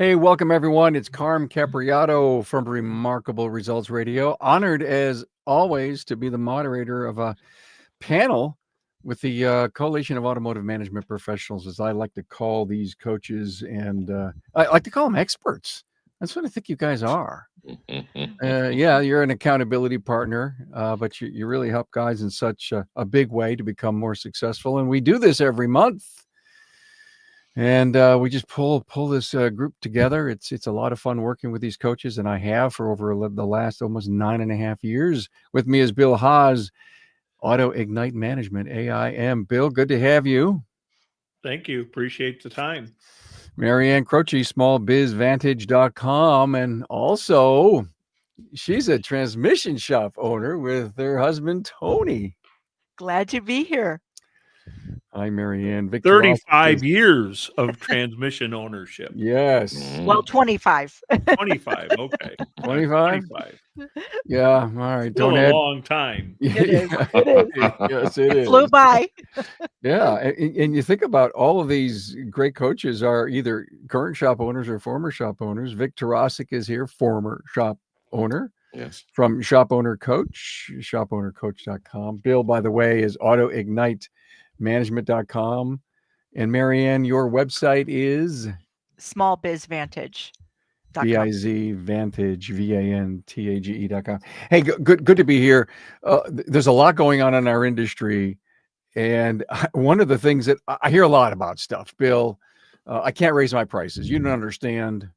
Hey, welcome everyone. It's Carm Capriato from Remarkable Results Radio. Honored as always to be the moderator of a panel with the Coalition of Automotive Management Professionals, as I like to call these coaches, and I like to call them experts. That's what I think you guys are. Yeah, you're an accountability partner, but you really help guys in such a big way to become more successful. And we do this every month. And we just pull this group together. It's a lot of fun working with these coaches, and I have for over the last almost 9.5 years. With me is Bill Haas, Auto Ignite Management, AIM. Bill, good to have you. Thank you. Appreciate the time. Marianne Croce, smallbizvantage.com, and also she's a transmission shop owner with her husband Tony. Glad to be here. Hi, Marianne. 35 years of transmission ownership. Yes. Well, 25. 25. Okay. 25? Yeah. All right. Still a long time. It is. It is. Yes, it is. Flew by. Yeah. And you think about all of these great coaches are either current shop owners or former shop owners. Vic Tarasic is here, former shop owner. Yes. From Shop Owner Coach, shopownercoach.com. Bill, by the way, is autoignitemanagement.com. And Marianne, your website is smallbizvantage.com. VIZ Vantage, VANTAGE.com. Hey, good to be here. There's a lot going on in our industry. And one of the things that I hear a lot about stuff, Bill, I can't raise my prices. You don't understand.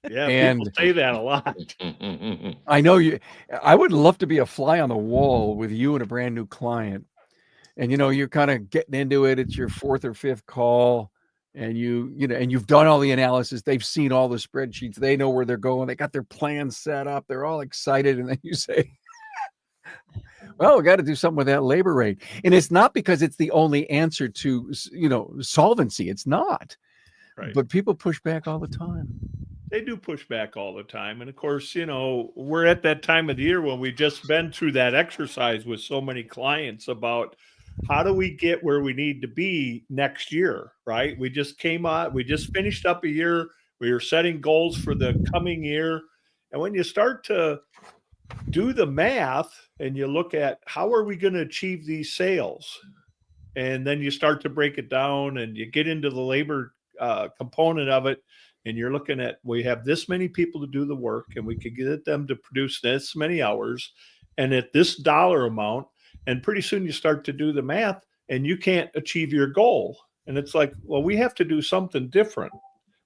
Yeah, and people say that a lot. I know you. I would love to be a fly on the wall with you and a brand new client. And, you're kind of getting into it. It's your fourth or fifth call. And and you've done all the analysis. They've seen all the spreadsheets. They know where they're going. They got their plans set up. They're all excited. And then you say, well, we got to do something with that labor rate. And it's not because it's the only answer to, solvency. It's not. Right. But people push back all the time. They do push back all the time. And of course, we're at that time of the year when we've just been through that exercise with so many clients about how do we get where we need to be next year, right? We just finished up a year. We are setting goals for the coming year. And when you start to do the math and you look at how are we going to achieve these sales, and then you start to break it down and you get into the labor component of it, and you're looking at, we have this many people to do the work and we could get them to produce this many hours and at this dollar amount. And pretty soon you start to do the math and you can't achieve your goal. And it's like, well, we have to do something different.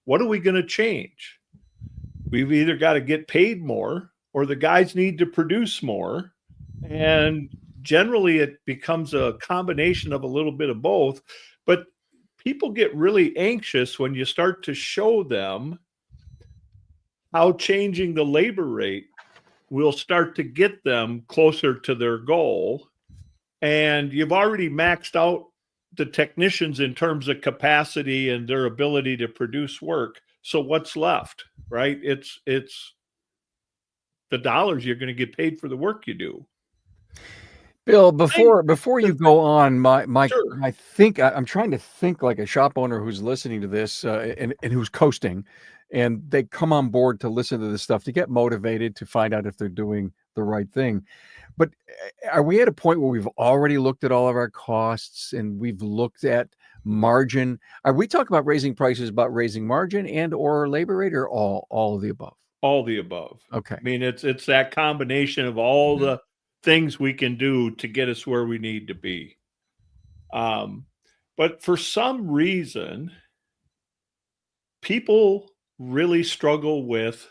What are we going to change? We've either got to get paid more or the guys need to produce more. And generally it becomes a combination of a little bit of both. But people get really anxious when you start to show them how changing the labor rate will start to get them closer to their goal. And you've already maxed out the technicians in terms of capacity and their ability to produce work. So what's left, right? It's the dollars you're going to get paid for the work you do. Bill, before you go on, Sure. I'm trying to think like a shop owner who's listening to this and who's coasting, and they come on board to listen to this stuff to get motivated to find out if they're doing the right thing. But are we at a point where we've already looked at all of our costs and we've looked at margin? Are we talking about raising prices, about raising margin and or labor rate, or all of the above? All the above. Okay. I mean, it's that combination of all the things we can do to get us where we need to be. But for some reason, people really struggle with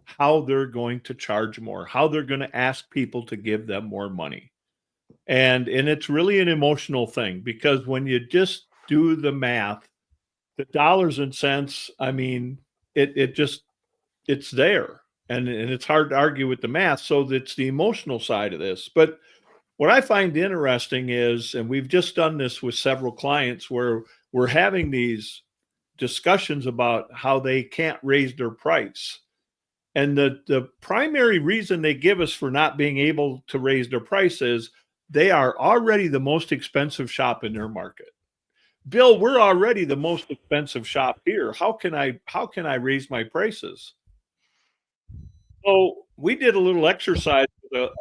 how they're going to charge more, how they're going to ask people to give them more money. And it's really an emotional thing, because when you just do the math, the dollars and cents, I mean, it's there. And it's hard to argue with the math. So it's the emotional side of this. But what I find interesting is, and we've just done this with several clients where we're having these discussions about how they can't raise their price. And the primary reason they give us for not being able to raise their price is they are already the most expensive shop in their market. Bill, we're already the most expensive shop here. How can I raise my prices? So we did a little exercise with the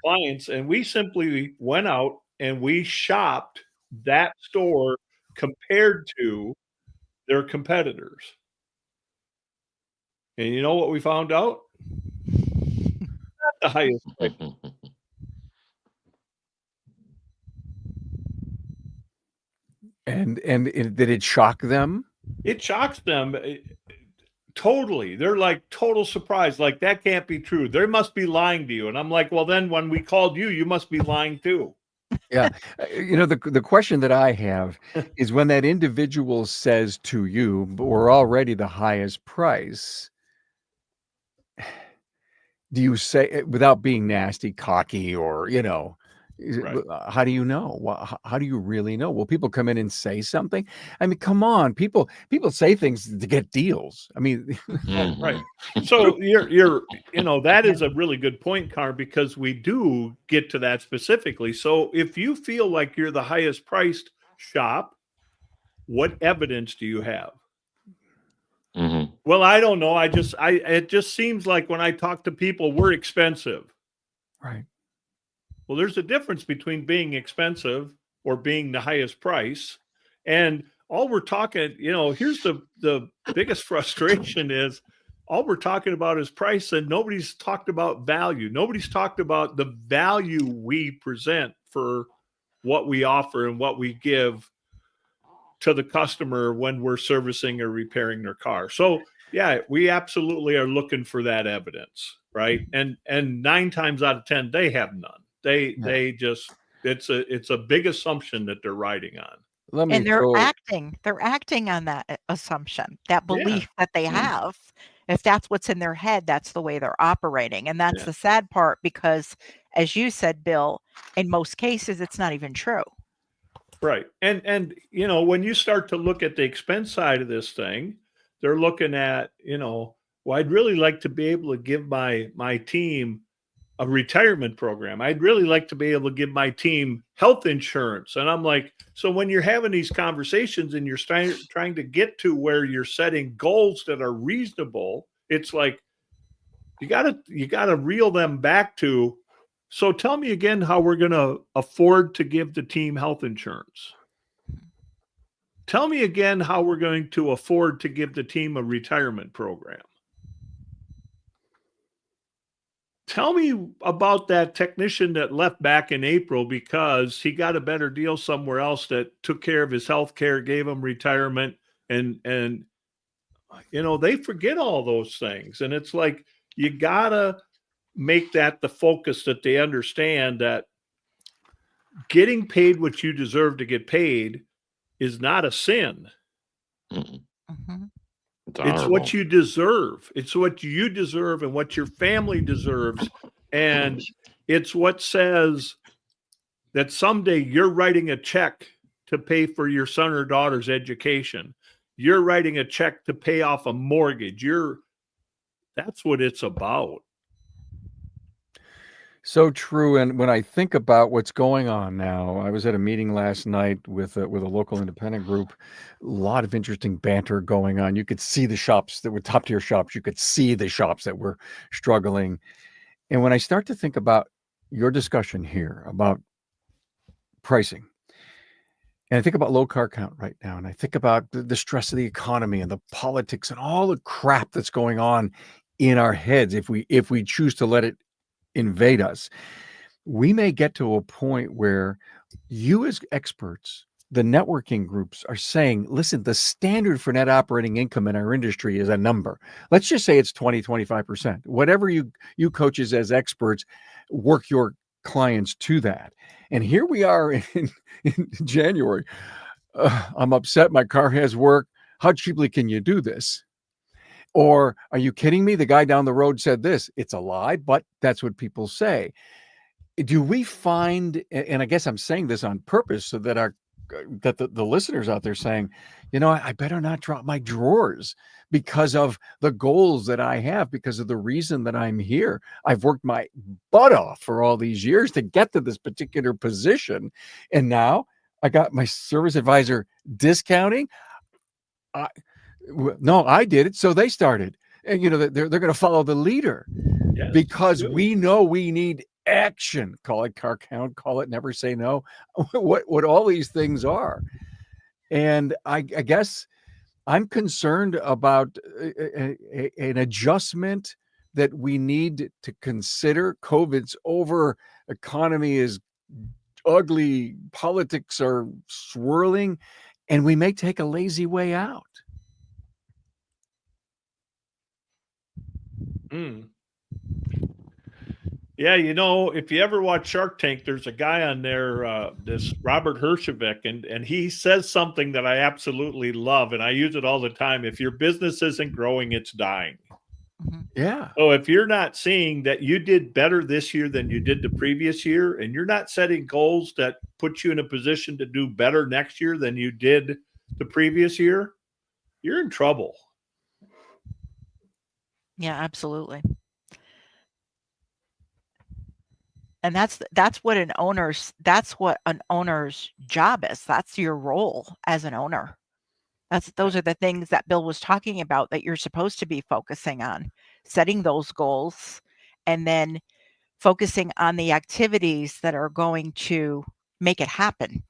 clients, and we simply went out and we shopped that store compared to their competitors. And you know what we found out? Not the highest price. And did it shock them? It shocks them totally. They're like total surprise. Like, that can't be true. They must be lying to you. And I'm like, well, then when we called you, you must be lying too. Yeah. The question that I have is when that individual says to you, but we're already the highest price, do you say, without being nasty, cocky, or, Right. how do you know? How do you really know? Will people come in and say something? I mean, come on, people say things to get deals. I mean, Right. So you're that is a really good point, Carr, because we do get to that specifically. So if you feel like you're the highest priced shop, what evidence do you have? Well, I don't know. It just seems like when I talk to people, we're expensive. right. Well, there's a difference between being expensive or being the highest price. And all we're talking, here's the biggest frustration is all we're talking about is price, and nobody's talked about value. Nobody's talked about the value we present for what we offer and what we give to the customer when we're servicing or repairing their car. So yeah, we absolutely are looking for that evidence, right? And 9 times out of 10, they have none. They just it's a big assumption that they're riding on. Let me And they're throw. acting on that assumption, that Yeah. belief that they have. If that's what's in their head, that's the way they're operating. And that's Yeah. the sad part because, as you said, Bill, in most cases, it's not even true. Right. And when you start to look at the expense side of this thing, they're looking at, well, I'd really like to be able to give my team a retirement program. I'd really like to be able to give my team health insurance. And I'm like, so when you're having these conversations and you're trying to get to where you're setting goals that are reasonable, it's like you gotta reel them back to, so tell me again how we're going to afford to give the team health insurance. Tell me again how we're going to afford to give the team a retirement program. Tell me about that technician that left back in April because he got a better deal somewhere else that took care of his health care, gave him retirement, and they forget all those things. And it's like, you gotta make that the focus, that they understand that getting paid what you deserve to get paid is not a sin. Mm-hmm. It's what you deserve. It's what you deserve and what your family deserves. And it's what says that someday you're writing a check to pay for your son or daughter's education. You're writing a check to pay off a mortgage. That's what it's about. So true. And when I think about what's going on now, I was at a meeting last night with a local independent group. A lot of interesting banter going on. You could see the shops that were top tier shops. You could see the shops that were struggling. And when I start to think about your discussion here about pricing, and I think about low car count right now, and I think about the stress of the economy and the politics and all the crap that's going on in our heads, if we choose to let it invade us, we may get to a point where you as experts, the networking groups, are saying, listen, the standard for net operating income in our industry is a number. Let's just say it's 20, 25%. Whatever you coaches as experts, work your clients to that. And here we are in January. I'm upset. My car has work. How cheaply can you do this? Or are you kidding me? The guy down the road said this. It's a lie, but that's what people say. Do we find, and I guess I'm saying this on purpose so that the listeners out there saying, I better not drop my drawers because of the goals that I have, because of the reason that I'm here. I've worked my butt off for all these years to get to this particular position. And now I got my service advisor discounting. No, I did it, so they started. And they're going to follow the leader Yes, because good. we know we need action. Call it car count, call it never say no. What all these things are. And I guess I'm concerned about an adjustment that we need to consider. COVID's over, economy is ugly, politics are swirling, and we may take a lazy way out. Yeah, if you ever watch Shark Tank, there's a guy on there, this Robert Herjavec, and he says something that I absolutely love, and I use it all the time. If your business isn't growing, it's dying. Yeah. So if you're not seeing that you did better this year than you did the previous year, and you're not setting goals that put you in a position to do better next year than you did the previous year, you're in trouble. Yeah, absolutely. And that's what an owner's job is. That's your role as an owner. Those are the things that Bill was talking about that you're supposed to be focusing on, setting those goals and then focusing on the activities that are going to make it happen.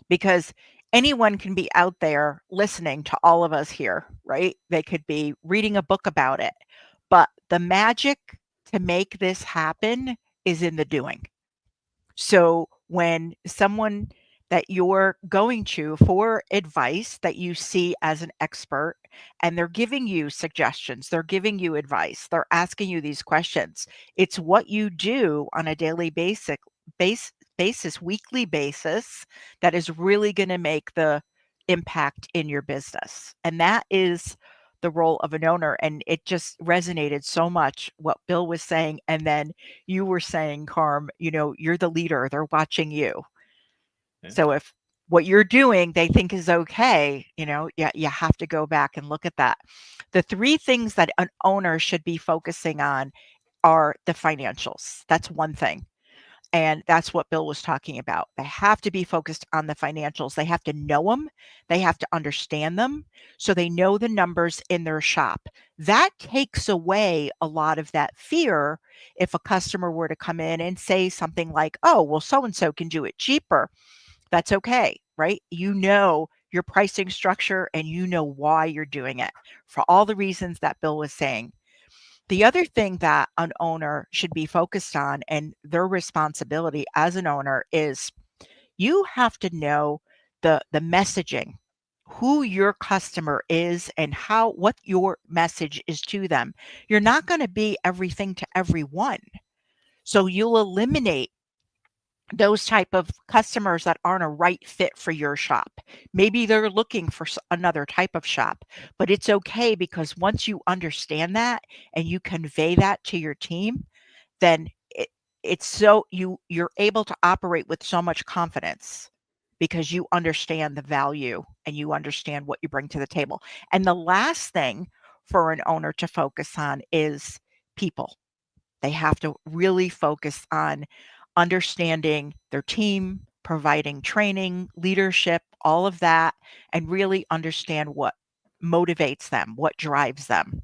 Because anyone can be out there listening to all of us here, right? They could be reading a book about it, but the magic to make this happen is in the doing. So when someone that you're going to for advice that you see as an expert and they're giving you suggestions, they're giving you advice, they're asking you these questions, it's what you do on a daily basis, weekly basis, that is really going to make the impact in your business. And that is the role of an owner. And it just resonated so much what Bill was saying. And then you were saying, Carm, you're the leader, they're watching you. Yeah. So if what you're doing they think is okay, you have to go back and look at that. The 3 things that an owner should be focusing on are the financials. That's one thing. And that's what Bill was talking about. They have to be focused on the financials. They have to know them. They have to understand them so they know the numbers in their shop. That takes away a lot of that fear if a customer were to come in and say something like, oh, well, so-and-so can do it cheaper. That's okay, right? You know your pricing structure and you know why you're doing it for all the reasons that Bill was saying. The other thing that an owner should be focused on and their responsibility as an owner is you have to know the messaging, who your customer is and what your message is to them. You're not going to be everything to everyone. So you'll eliminate those type of customers that aren't a right fit for your shop. Maybe they're looking for another type of shop, but it's okay because once you understand that and you convey that to your team, then it's so you're able to operate with so much confidence because you understand the value and you understand what you bring to the table. And the last thing for an owner to focus on is people. They have to really focus on understanding their team, providing training, leadership, all of that, and really understand what motivates them, what drives them.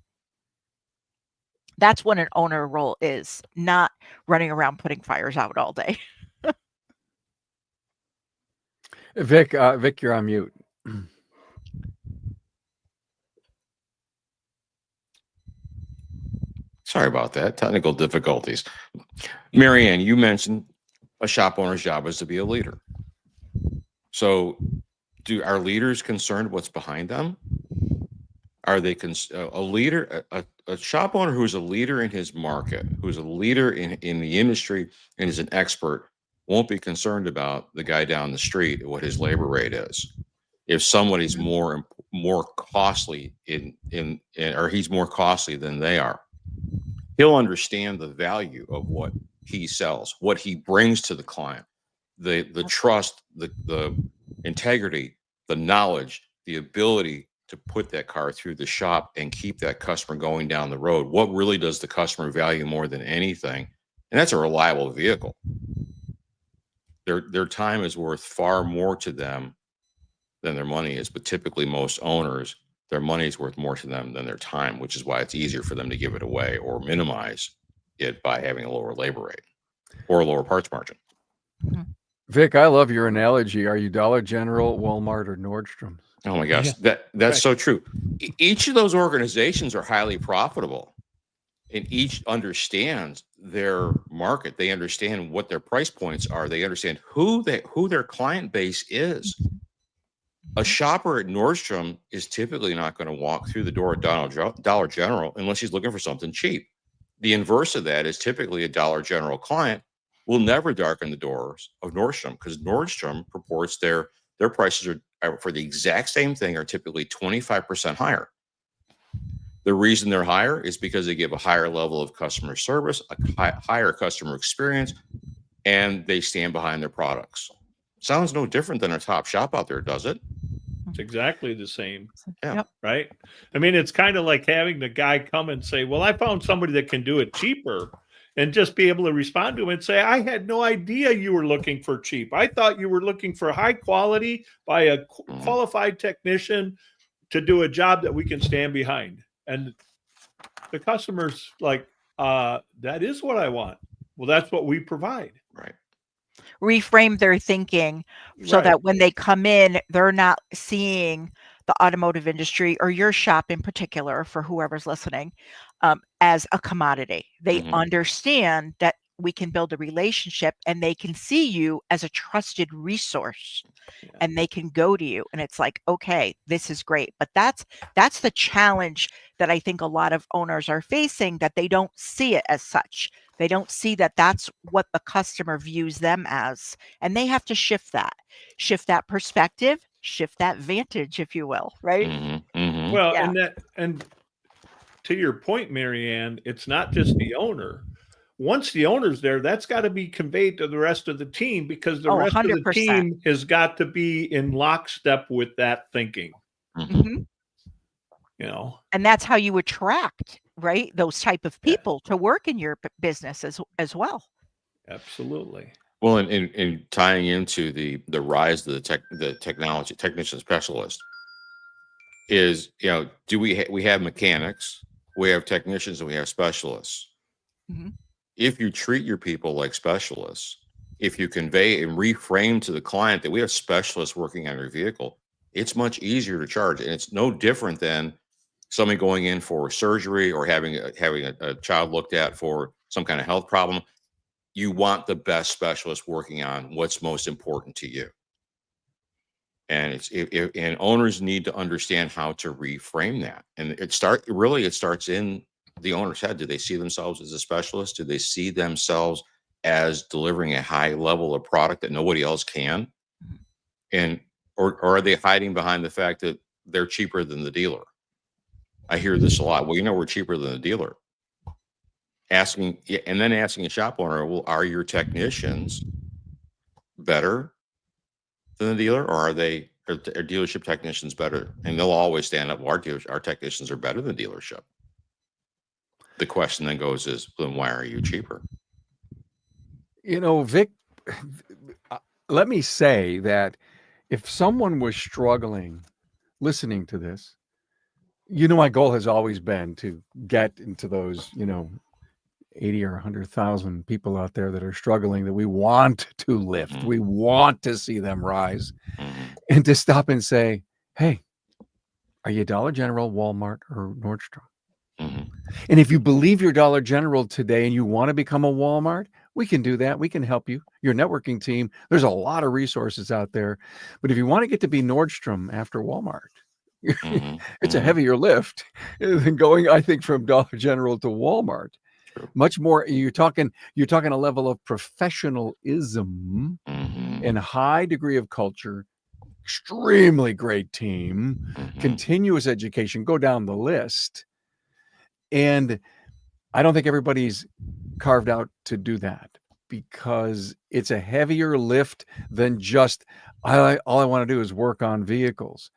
That's what an owner role is, not running around putting fires out all day. Vic, you're on mute. Sorry about that. Technical difficulties. Marianne, you mentioned a shop owner's job is to be a leader. So are leaders concerned what's behind them? Are they a leader, a shop owner who's a leader in his market, who's a leader in the industry and is an expert, won't be concerned about the guy down the street, what his labor rate is. If somebody's more costly or he's more costly than they are, he'll understand the value of what he sells, what he brings to the client, the trust, the integrity, the knowledge, the ability to put that car through the shop and keep that customer going down the road. What really does the customer value more than anything? And that's a reliable vehicle. their time is worth far more to them than their money is. But typically most owners, their money is worth more to them than their time, which is why it's easier for them to give it away or minimize it by having a lower labor rate or a lower parts margin. Vic, I love your analogy. Are you Dollar General, Walmart, or Nordstrom? Oh my gosh, that's Right. so true. Each of those organizations are highly profitable, and each understands their market. They understand what their price points are. They understand who their client base is. A shopper at Nordstrom is typically not going to walk through the door at Dollar General unless he's looking for something cheap. The inverse of that is typically a Dollar General client will never darken the doors of Nordstrom, because Nordstrom purports their prices are for the exact same thing are typically 25% higher. The reason they're higher is because they give a higher level of customer service, a higher customer experience, and they stand behind their products. Sounds no different than a top shop out there, does it? It's exactly the same. Yeah. Yep. Right. I mean, it's kind of like having the guy come and say, well, I found somebody that can do it cheaper, and just be able to respond to him and say, I had no idea you were looking for cheap. I thought you were looking for high quality by a qualified technician to do a job that we can stand behind. And the customer's like, that is what I want. Well, that's what we provide. Right. Reframe their thinking so Right. that when they come in, they're not seeing the automotive industry or your shop in particular, for whoever's listening, as a commodity. They Mhm. understand that we can build a relationship, and they can see you as a trusted resource, Yeah. and they can go to you, and it's like, okay, this is great. But that's the challenge that I think a lot of owners are facing, that they don't see it as such. They don't see that that's what the customer views them as, and they have to shift that perspective, shift that vantage, if you will, right? Mhm. Mhm. Well, Yeah. and to your point, Marianne, it's not just the owner. Once the owner's there, that's got to be conveyed to the rest of the team, because the Oh, rest of the 100%. team has got to be in lockstep with that thinking. Mhm. Mhm. You know, And that's how you attract, right, those type of Yeah. people to work in your business as well. absolutely. Well, in tying into the rise of the technology technician specialist is, do we have mechanics, we have technicians, and we have specialists. Mhm. If you treat your people like specialists, if you convey and reframe to the client that we have specialists working on your vehicle, it's much easier to charge. And it's no different than somebody going in for surgery or having a child looked at for some kind of health problem. You want the best specialist working on what's most important to you. And and owners need to understand how to reframe that. And it starts in the owner's head. Do they see themselves as a specialist? Do they see themselves as delivering a high level of product that nobody else can? And or are they hiding behind the fact that they're cheaper than the dealer? I hear this a lot. Well, we're cheaper than the dealer. Asking a shop owner, well, are your technicians better than the dealer, or are dealership technicians better? And they'll always stand up. Well, our technicians are better than dealership. The question then goes is, then why are you cheaper? Vic, let me say that if someone was struggling listening to this, my goal has always been to get into those, 80 or 100,000 people out there that are struggling, that we want to lift. Mhm. We want to see them rise, Mhm. and to stop and say, hey, are you Dollar General, Walmart, or Nordstrom? Mhm. And if you believe you're Dollar General today and you want to become a Walmart, we can do that. We can help you. Your networking team, there's a lot of resources out there. But if you want to get to be Nordstrom after Walmart, Mhm. it's a Mhm. heavier lift than going, I think, from Dollar General to Walmart. True. Much more, you're talking a level of professionalism Mhm. and high degree of culture, extremely great team, Mhm. continuous education, go down the list. And I don't think everybody's carved out to do that, because it's a heavier lift than just, all I want to do is work on vehicles.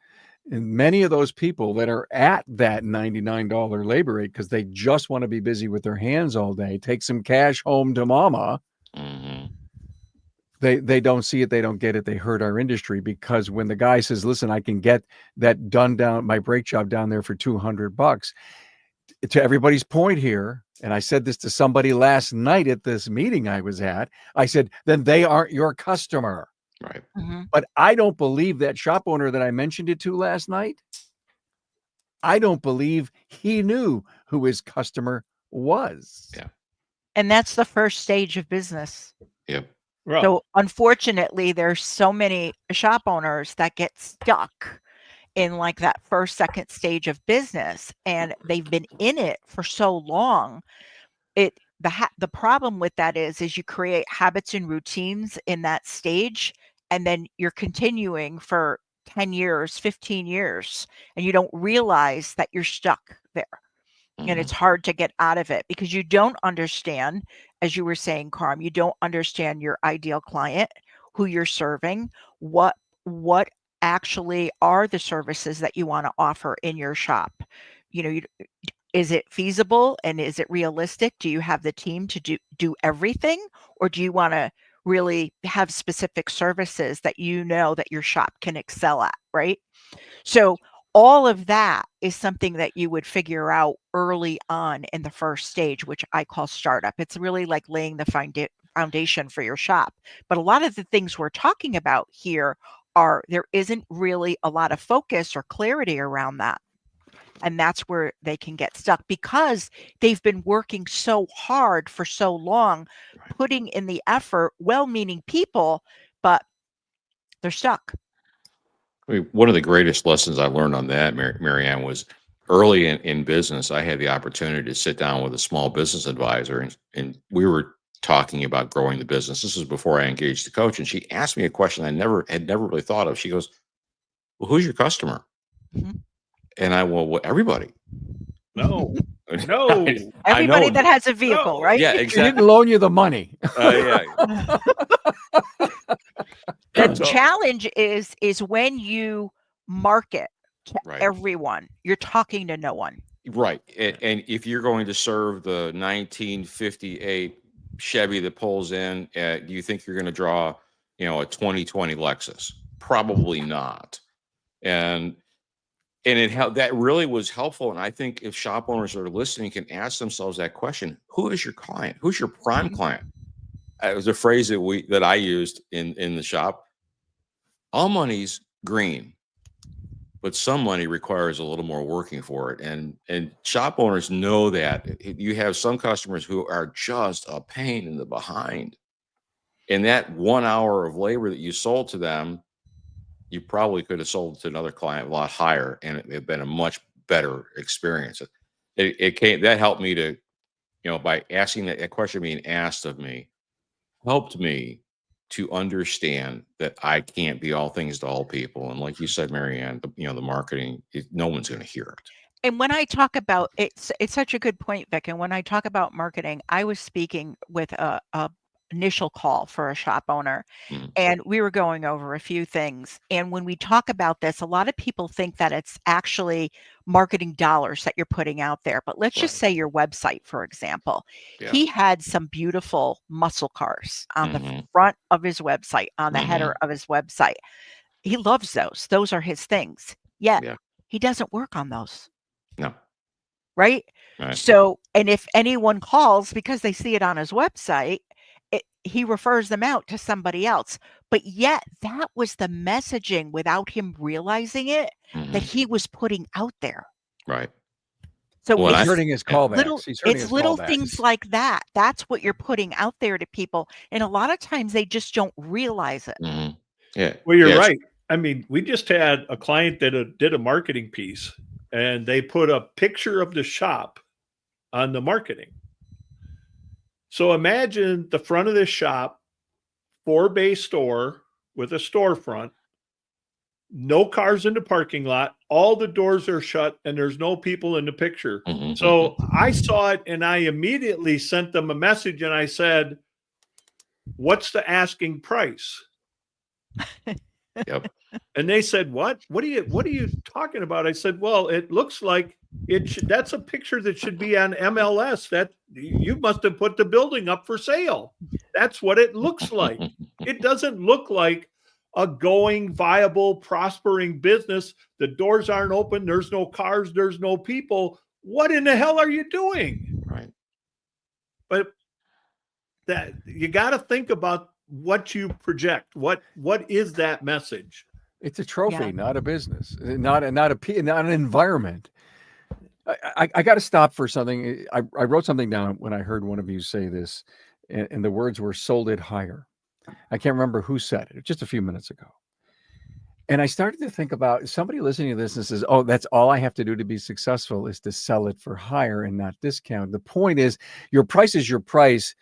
And many of those people that are at that $99 labor rate because they just want to be busy with their hands all day, take some cash home to mama, Mhm. They don't see it, they don't get it, they hurt our industry, because when the guy says, listen, I can get that done down my brake job down there for $200, to everybody's point here, and I said this to somebody last night at this meeting I was at, I said, then they aren't your customer. Right. But I don't believe that shop owner that I mentioned it to last night, I don't believe he knew who his customer was. Yeah. And that's the first stage of business. Yep. Well, So unfortunately, there's so many shop owners that get stuck in like that first, second stage of business, and they've been in it for so long. The problem with that is you create habits and routines in that stage, and then you're continuing for 10 years, 15 years, and you don't realize that you're stuck there. And it's hard to get out of it because you don't understand, as you were saying, Carm, you don't understand your ideal client, who you're serving, what actually are the services that you want to offer in your shop. Is it feasible and is it realistic? Do you have the team to do everything, or do you want to really have specific services that you know that your shop can excel at, right? So all of that is something that you would figure out early on in the first stage, which I call startup. It's really like laying the foundation for your shop. But a lot of the things we're talking about here there isn't really a lot of focus or clarity around that. And that's where they can get stuck because they've been working so hard for so long, putting in the effort, well-meaning people, but they're stuck. I mean, one of the greatest lessons I learned on that, Marianne, was early in business. I had the opportunity to sit down with a small business advisor, and we were talking about growing the business. This was before I engaged the coach, and she asked me a question I had never really thought of. She goes, "Well, who's your customer?" Mhm. And well, everybody. no. Everybody that has a vehicle, No. right? Yeah, He exactly. didn't loan you the money. Yeah. The So- challenge is when you market to Right. everyone, you're talking to no one. Right. And if you're going to serve the 1958 Chevy that pulls in, do you think you're going to draw, a 2020 Lexus? Probably not. And that really was helpful. And I think if shop owners are listening, can ask themselves that question: who is your client? Who's your prime client? It was a phrase that I used in the shop. All money's green, but some money requires a little more working for it. And shop owners know that. You have some customers who are just a pain in the behind. And that 1 hour of labor that you sold to them, you probably could have sold to another client a lot higher, and it'd been a much better experience. That helped me to, by asking that question being asked of me, helped me to understand that I can't be all things to all people. And like you said, Marianne, the marketing, no one's going to hear it. And when I talk about it's such a good point, Vic. And when I talk about marketing, I was speaking with a initial call for a shop owner, and we were going over a few things. And when we talk about this, a lot of people think that it's actually marketing dollars that you're putting out there. But let's just say your website, for example. Yeah. He had some beautiful muscle cars on the Mhm. front of his website, on the Mhm. header of his website. He loves those. Those are his things. Yet Yeah. he doesn't work on those. No. Right? Right. So, and if anyone calls because they see it on his website, he refers them out to somebody else. But yet that was the messaging without him realizing it that Mhm. he was putting out there. Right. So Well, He's I- it's hurting his yeah. callbacks. He's hurting it's his little callbacks. things like that. That's what you're putting out there to people. And a lot of times they just don't realize it. Mhm. Yeah. Well, you're Yes. right. I mean, we just had a client that did a marketing piece, and they put a picture of the shop on the marketing. So imagine the front of this shop, 4-bay store with a storefront, no cars in the parking lot, all the doors are shut, and there's no people in the picture. Mhm. So I saw it, and I immediately sent them a message, and I said, "What's the asking price?" Yep. And they said, "What? What are you talking about?" I said, "Well, it looks like that's a picture that should be on MLS. That you must have put the building up for sale. That's what it looks like." It doesn't look like a going, viable, prospering business. The doors aren't open. There's no cars. There's no people. What in the hell are you doing? Right. But that you got to think about what you project. What is that message? It's a trophy, Yeah. not a business, not an environment. I got to stop for something. I wrote something down when I heard one of you say this, and the words were "sold it higher." I can't remember who said it, just a few minutes ago. And I started to think about somebody listening to this and says, "Oh, that's all I have to do to be successful is to sell it for higher and not discount." The point is, your price is your price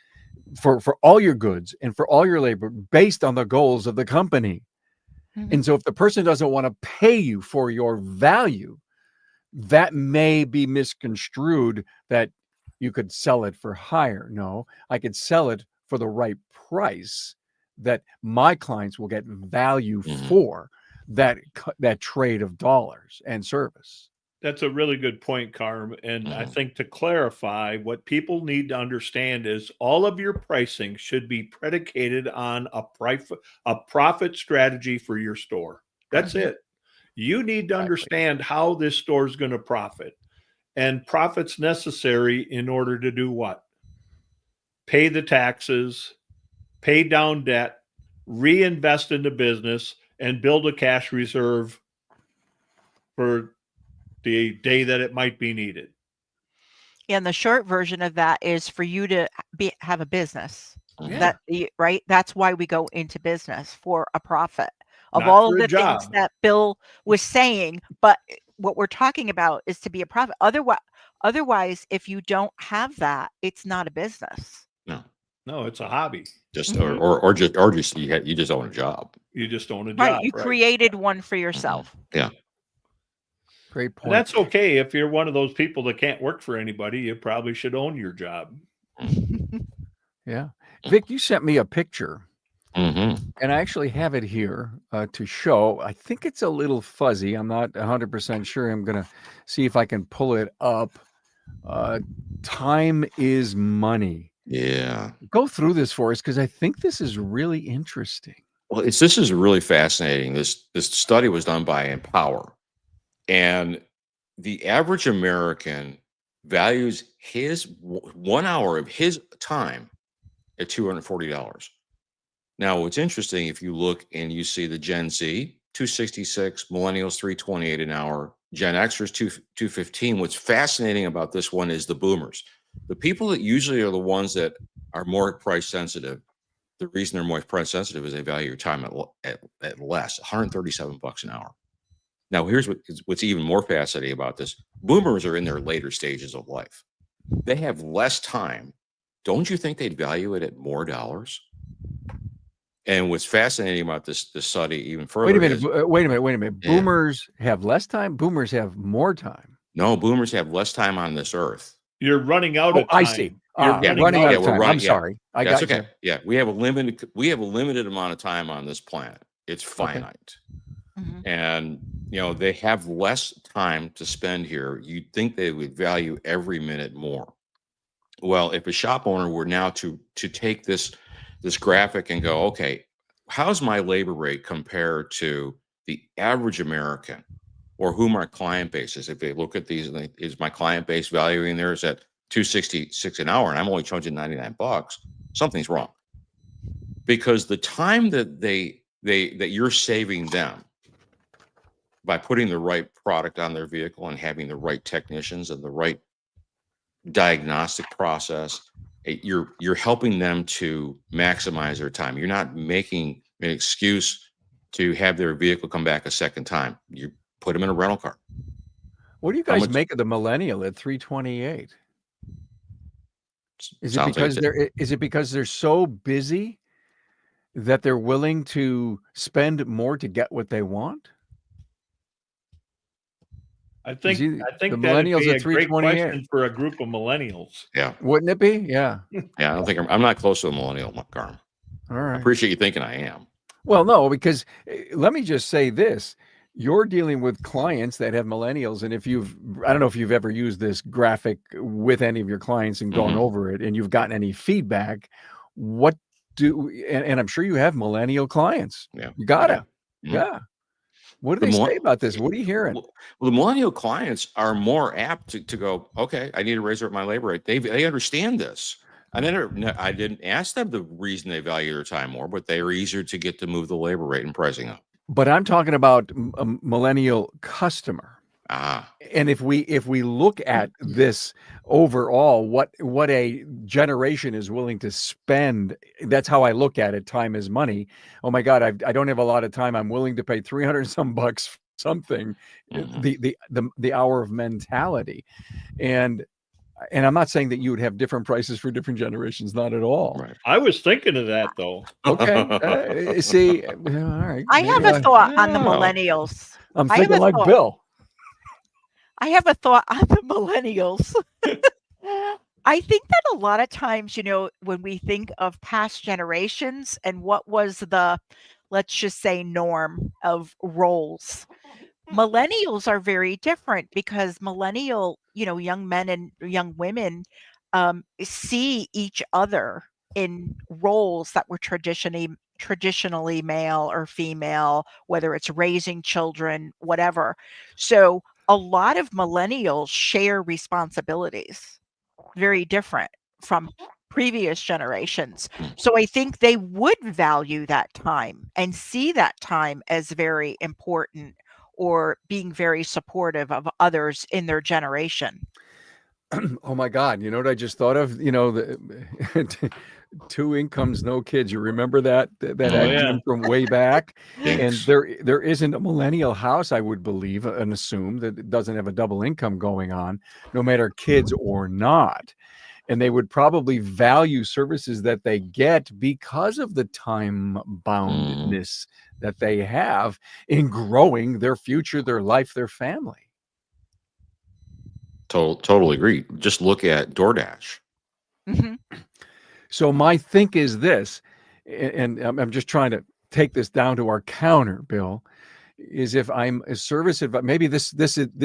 for all your goods and for all your labor based on the goals of the company. Mhm. And so if the person doesn't want to pay you for your value, that may be misconstrued that you could sell it for higher. No, I could sell it for the right price that my clients will get value Mhm. for that trade of dollars and service. That's a really good point, Carm. And I Mhm. think to clarify, what people need to understand is all of your pricing should be predicated on a profit strategy for your store. That's Right. it. You need to Exactly. understand how this store is going to profit, and profit's necessary in order to do what? Pay the taxes, pay down debt, reinvest in the business, and build a cash reserve for the day that it might be needed. And the short version of that is for you to have a business. Yeah. Right? That's why we go into business, for a profit. Of Not all for of a the things job. that Bill was saying, but what we're talking about is to be a profit. Otherwise, if you don't have that, it's not a business. No, No, it's a hobby. just Mhm. or just you just own a job. You just own a Right. job. You Right. created one for yourself. Yeah. Great And point. that's okay. If you're one of those people that can't work for anybody, you probably should own your job. Yeah. Vic, you sent me a picture, Hmm. and I actually have it here to show. I think it's a little fuzzy. I'm not 100% sure. I'm going to see if I can pull it up. Time is money. Yeah. Go through this for us because I think this is really interesting. Well, this is really fascinating. This study was done by Empower, and the average American values his 1 hour of his time at $240. Now, what's interesting, if you look and you see the Gen Z, 266, millennials, 328 an hour, Gen Xers, 215. What's fascinating about this one is the boomers. The people that usually are the ones that are more price sensitive. The reason they're more price sensitive is they value your time at less, 137 bucks an hour. Now, here's what's even more fascinating about this. Boomers are in their later stages of life. They have less time. Don't you think they'd value it at more dollars? And what's fascinating about this study even further Wait a minute. is Wait a minute. Yeah. Boomers have less time. Boomers have more time. no, boomers have less time on this earth. You're running out Oh, of time. I see. You're Running out yeah, of we're time. running- I'm yeah. sorry. I That's got okay. you. Yeah, we have a limited amount of time on this planet. It's finite. Mhm. And they have less time to spend here. You'd think they would value every minute more. Well, if a shop owner were now to take this graphic and go, okay, how's my labor rate compared to the average American, or who my client base is? If they look at these, is my client base valuing theirs at $266 an hour, and I'm only charging $99? Something's wrong, because the time that that you're saving them by putting the right product on their vehicle and having the right technicians and the right diagnostic process, you're helping them to maximize their time. You're not making an excuse to have their vehicle come back a second time. You put them in a rental car. What do you How guys much- make of the millennial at 328? Is it Sounds like because they're so busy that they're willing to spend more to get what they want? I think the that'd millennials be at a great 328. question for a group of millennials. Yeah, Wouldn't it be? Yeah. I don't think I'm not close to a millennial, Carm. All I right. appreciate you thinking I am. Well, no, because let me just say this. You're dealing with clients that have millennials. And I don't know if you've ever used this graphic with any of your clients and gone Mhm. over it and you've gotten any feedback. What and I'm sure you have millennial clients. Yeah. You got it. Mhm. Yeah. What do The they more- say about this? What are you hearing? Well, the millennial clients are more apt to go, okay, I need to raise up my labor rate. They understand this. I didn't ask them the reason they value their time more, but they are easier to get to move the labor rate and pricing up. But I'm talking about a millennial customer. Ah, And if we look at this overall, what a generation is willing to spend, that's how I look at it. Time is money. Oh my God, I don't have a lot of time. I'm willing to pay 300 some bucks for something. Mhm. The hour of mentality, and I'm not saying that you would have different prices for different generations, not at all. right. I was thinking of that though. Okay, see, all right. I have maybe a thought on the Well, millennials. I'm I have thinking a like thought. Bill. I have a thought on the millennials. I think that a lot of times, when we think of past generations and what was the, let's just say, norm of roles, millennials are very different because millennial, young men and young women see each other in roles that were traditionally male or female, whether it's raising children, whatever. So a lot of millennials share responsibilities very different from previous generations. So I think they would value that time and see that time as very important or being very supportive of others in their generation. Oh my God! You know what I just thought of? The two incomes, no kids. You remember that Oh, yeah. axiom from way back? And Thanks. there isn't a millennial house, I would believe and assume, that it doesn't have a double income going on, no matter kids or not. And they would probably value services that they get because of the time boundedness that they have in growing their future, their life, their family. Totally agree. Just look at DoorDash. Mhm. So my think is this, and I'm just trying to take this down to our counter, Bill, is if I'm a service advisor, maybe this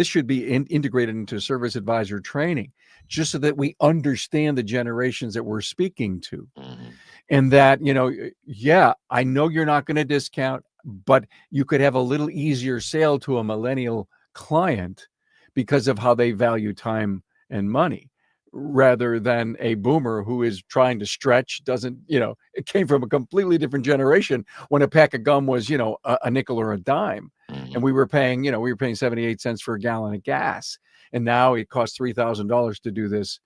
should be integrated into service advisor training, just so that we understand the generations that we're speaking to, Mhm. and that, yeah, I know you're not going to discount, but you could have a little easier sale to a millennial client because of how they value time and money, rather than a boomer who is trying to stretch, doesn't, it came from a completely different generation when a pack of gum was, a nickel or a dime. And Mhm. we were paying 78 cents for a gallon of gas. And now it costs $3,000 to do this,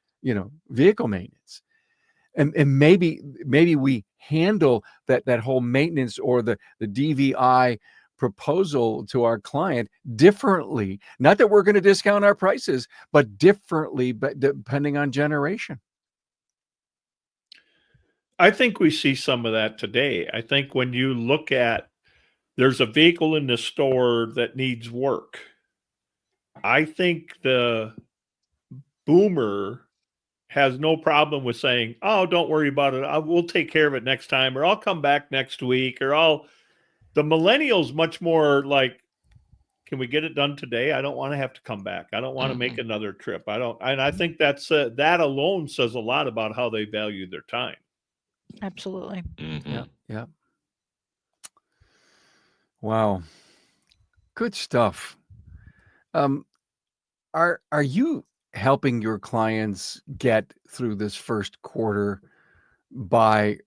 vehicle maintenance. And maybe we handle that whole maintenance or the DVI proposal to our client differently. Not that we're going to discount our prices, but differently, but depending on generation. I think we see some of that today. I think when you look at there's a vehicle in the store that needs work. I think the boomer has no problem with saying, "Oh, don't worry about it. We'll take care of it next time," or "I'll come back next week," or "I'll." The millennials much more like, "Can we get it done today? I don't want to have to come back. I don't want to make Mhm. another trip. I don't." And I think that alone says a lot about how they value their time. Absolutely. Mhm. Yeah. Wow. Good stuff. Um, are you helping your clients get through this first quarter by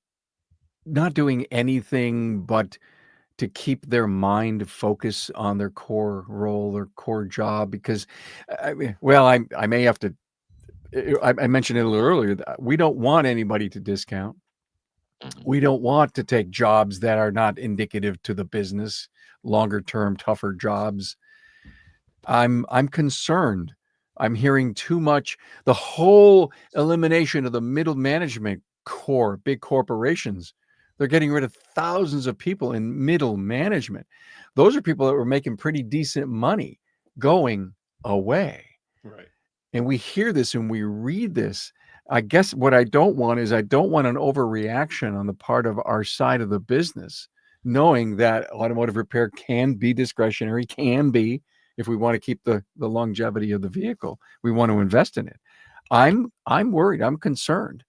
not doing anything but to keep their mind focused on their core role, their core job? Because I may have to. I mentioned it a little earlier. We don't want anybody to discount. Mhm. We don't want to take jobs that are not indicative to the business, longer term, tougher jobs. I'm concerned. I'm hearing too much. The whole elimination of the middle management core, big corporations. They're getting rid of thousands of people in middle management. Those are people that were making pretty decent money going away. Right. And we hear this and we read this. I guess what I don't want is I don't want an overreaction on the part of our side of the business, knowing that automotive repair can be discretionary, can be, if we want to keep the longevity of the vehicle, we want to invest in it. I'm worried. I'm concerned.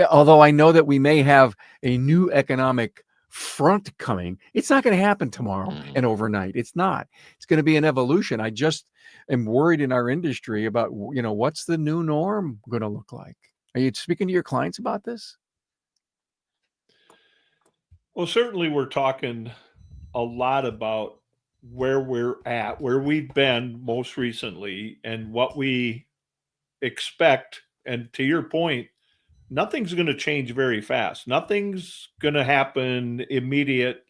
Although I know that we may have a new economic front coming, it's not going to happen tomorrow and overnight. It's not. It's going to be an evolution. I just am worried in our industry about, what's the new norm going to look like? Are you speaking to your clients about this? Well, certainly we're talking a lot about where we're at, where we've been most recently, and what we expect. And to your point, nothing's going to change very fast. Nothing's going to happen immediate.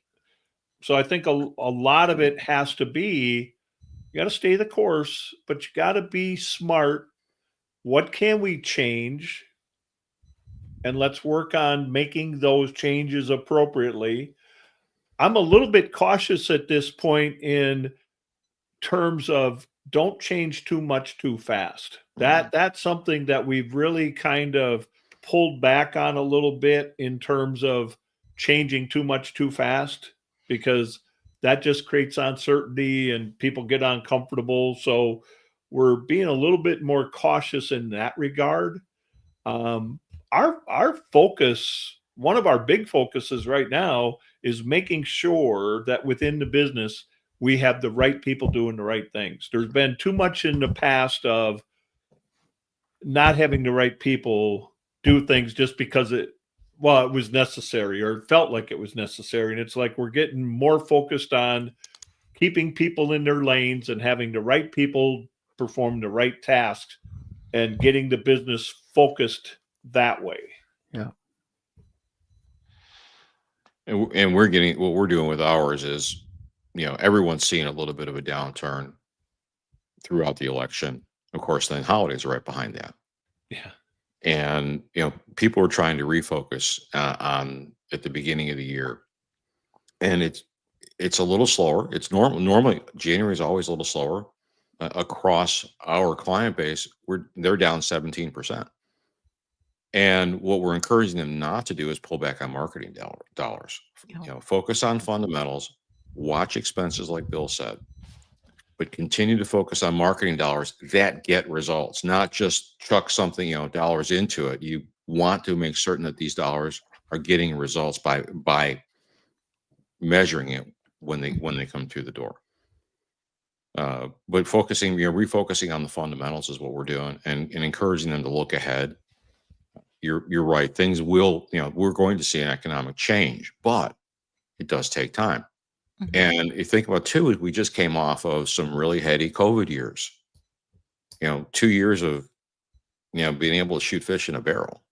So I think a lot of it has to be, you got to stay the course, but you got to be smart. What can we change? And let's work on making those changes appropriately. I'm a little bit cautious at this point in terms of don't change too much too fast. That's something that we've really kind of pulled back on a little bit in terms of changing too much too fast, because that just creates uncertainty and people get uncomfortable. So we're being a little bit more cautious in that regard. Um, our focus, one of our big focuses right now, is making sure that within the business we have the right people doing the right things. There's been too much in the past of not having the right people do things just because it was necessary or it felt like it was necessary. And it's like we're getting more focused on keeping people in their lanes and having the right people perform the right tasks and getting the business focused that way. Yeah. And we're getting, what we're doing with ours is, everyone's seeing a little bit of a downturn throughout the election. Of course, then holidays are right behind that. Yeah. And, people are trying to refocus on at the beginning of the year. And it's a little slower. It's normally January is always a little slower across our client base. They're down 17%. And what we're encouraging them not to do is pull back on marketing dollars. Focus on fundamentals, watch expenses like Bill said, but continue to focus on marketing dollars that get results, not just chuck something, dollars into it. You want to make certain that these dollars are getting results by measuring it when they come through the door. But refocusing on the fundamentals is what we're doing, and encouraging them to look ahead. You're right. Things will, we're going to see an economic change, but it does take time. And you think about too, we just came off of some really heady COVID years. 2 years of, being able to shoot fish in a barrel.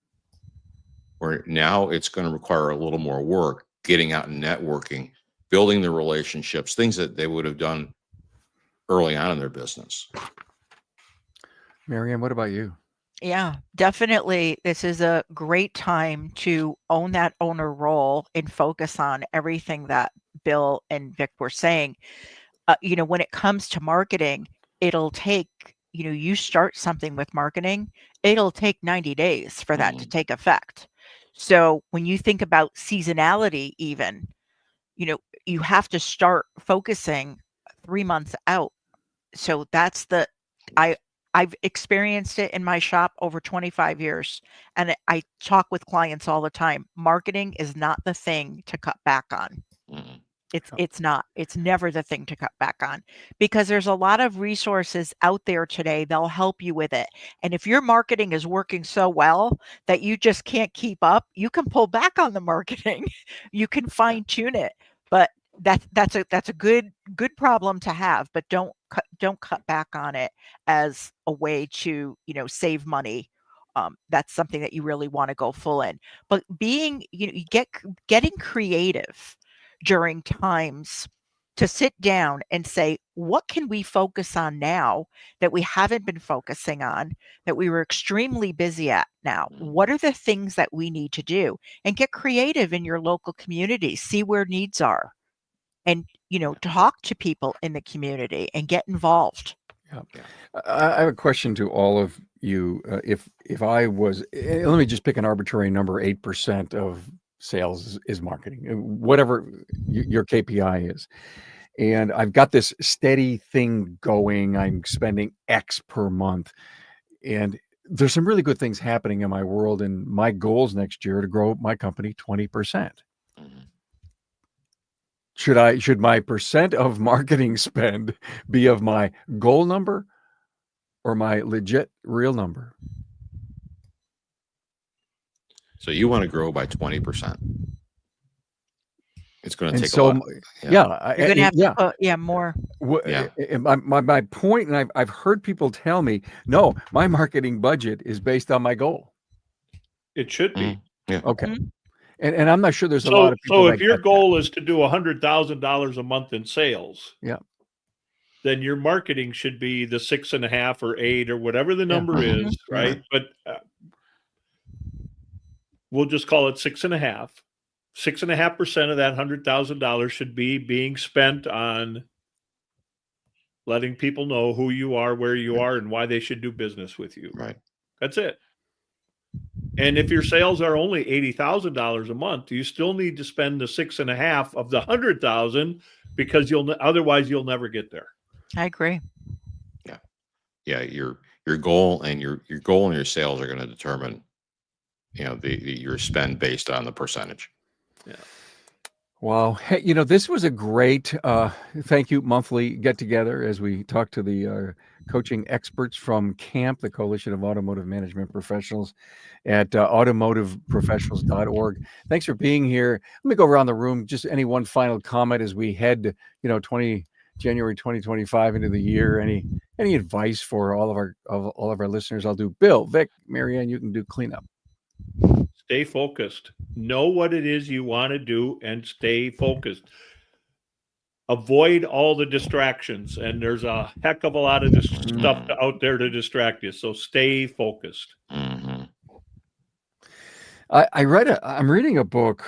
Where now it's going to require a little more work, getting out and networking, building the relationships, things that they would have done early on in their business. Marianne, what about you? Yeah, definitely. This is a great time to own that owner role and focus on everything that Bill and Vic were saying. When it comes to marketing, it'll take, you start something with marketing, it'll take 90 days for that to take effect. So when you think about seasonality, even, you have to start focusing 3 months out. So that's I've experienced it in my shop over 25 years, and I talk with clients all the time. Marketing is not the thing to cut back on. It's not. It's never the thing to cut back on, because there's a lot of resources out there today. They'll help you with it. And if your marketing is working so well that you just can't keep up, you can pull back on the marketing. You can fine tune it. But that's a good problem to have, but don't cut back on it as a way to, save money. That's something that you really want to go full in. But being, getting creative during times to sit down and say, what can we focus on now that we haven't been focusing on, that we were extremely busy at now? What are the things that we need to do? And get creative in your local community, see where needs are, and, talk to people in the community and get involved. Yeah. I have a question to all of you. If I was, let me just pick an arbitrary number, 8% of sales is marketing, whatever your KPI is. And I've got this steady thing going. I'm spending X per month. And there's some really good things happening in my world, and my goals next year are to grow my company 20%. Mhm. Should my percent of marketing spend be of my goal number or my legit real number? So you want to grow by 20%. It's going to And take a so, lot. yeah, You're gonna have yeah. to put more. Yeah. My point, and I've heard people tell me, no, my marketing budget is based on my goal. It should be. Yeah. Okay. Mhm. And I'm not sure there's a lot So, of people so that if your get that. goal is to do $100,000 a month in sales, Yeah. then your marketing should be the 6.5 or 8 or whatever the number Mhm. is, right? But we'll just call it 6.5. 6.5% of that $100,000 should be being spent on letting people know who you are, where you are, and why they should do business with you. Right. That's it. And if your sales are only $80,000 a month, you still need to spend the 6.5 of the 100,000 because otherwise you'll never get there. I agree. Yeah. Your goal and your goal and your sales are going to determine, your spend based on the percentage. Yeah. Wow. Hey, this was a great thank you monthly get together as we talk to the coaching experts from CAMP, the Coalition of Automotive Management Professionals at automotiveprofessionals.org. Thanks for being here. Let me go around the room. Just any one final comment as we head, January 2025 into the year. Any advice for all of our listeners? I'll do Bill, Vic, Marianne, you can do cleanup. Stay focused. Know what it is you want to do and stay focused. Avoid all the distractions. And there's a heck of a lot of this stuff out there to distract you. So stay focused. Mm-hmm. I'm reading a book,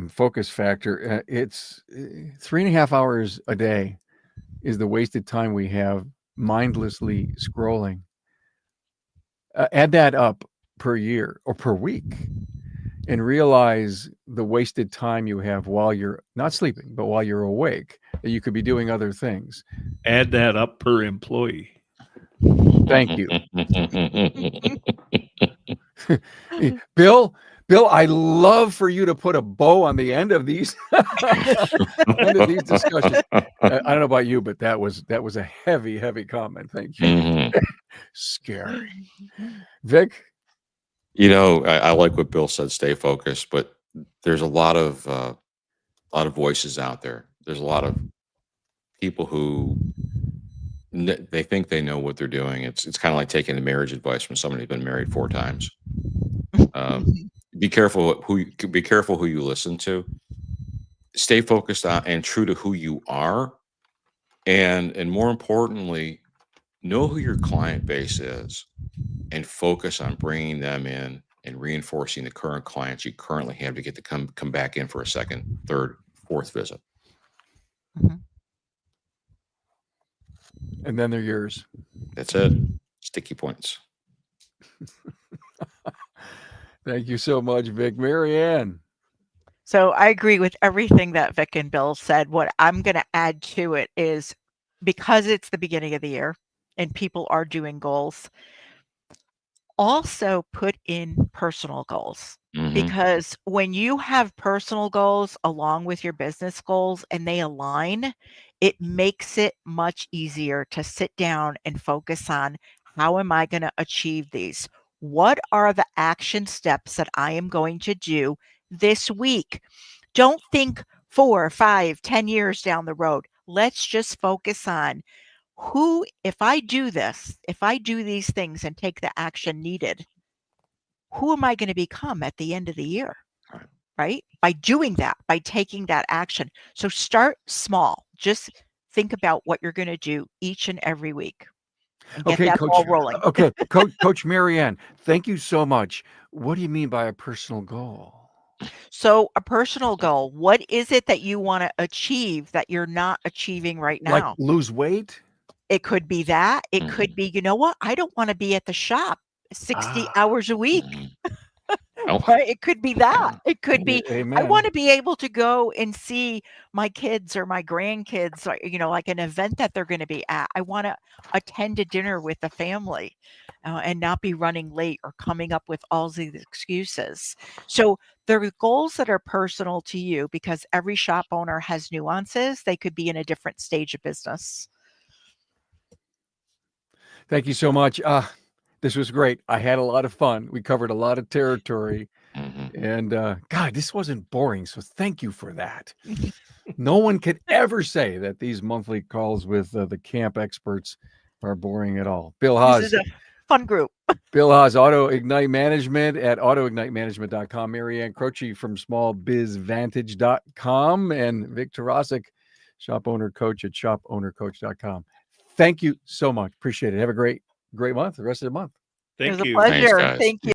Focus Factor. It's 3.5 hours a day is the wasted time we have mindlessly scrolling. Add that up per year or per week and realize the wasted time you have while you're not sleeping, but while you're awake, that you could be doing other things. Add that up per employee. Thank you. Bill, I love for you to put a bow on the end of these discussions. I don't know about you, but that was a heavy comment. Thank you. Mm-hmm. Scary. Vic? I like what Bill said, stay focused, but there's a lot of voices out there. There's a lot of people who they think they know what they're doing. It's kind of like taking the marriage advice from somebody who's been married 4 times. Be careful who you listen to. Stay focused on and true to who you are, and more importantly, know who your client base is, and focus on bringing them in and reinforcing the current clients you currently have to get to come back in for a second, third, fourth visit. Mhm. And then they're yours. That's it. Sticky points. Thank you so much, Vic. Marianne? So I agree with everything that Vic and Bill said. What I'm going to add to it is, because it's the beginning of the year and people are doing goals, also put in personal goals. Mhm. Because when you have personal goals along with your business goals and they align, it makes it much easier to sit down and focus on, how am I going to achieve these? What are the action steps that I am going to do this week? Don't think 4, 5, 10 years down the road. Let's just focus on if I do this, if I do these things and take the action needed, who am I going to become at the end of the year? Right? By doing that, by taking that action. So start small. Just think about what you're going to do each and every week and get that Coach. ball rolling. Okay, Coach Marianne, thank you so much. What do you mean by a personal goal? So a personal goal, what is it that you want to achieve that you're not achieving right Like now? lose weight? It could be that. It Mhm. could be, you know what? I don't want to be at the shop 60 Ah. hours a week. Mhm. Well, Right? It could be that. It could be, I Amen. want to be able to go and see my kids or my grandkids, or, like an event that they're going to be at. I want to attend a dinner with the family and not be running late or coming up with all these excuses. So there are goals that are personal to you because every shop owner has nuances. They could be in a different stage of business. Thank you so much. This was great. I had a lot of fun. We covered a lot of territory. mhm. And God, this wasn't boring. So thank you for that. No one could ever say that these monthly calls with the camp experts are boring at all. Bill This Haas, is a fun group. Bill Haas, Auto Ignite Management at autoignitemanagement.com. Marianne Croce from smallbizvantage.com, and Vic Tarasic, shop owner coach at shopownercoach.com. Thank you so much. Appreciate it. Have a great month, the rest of the month. It was Thank a you. pleasure. guys. Thank you.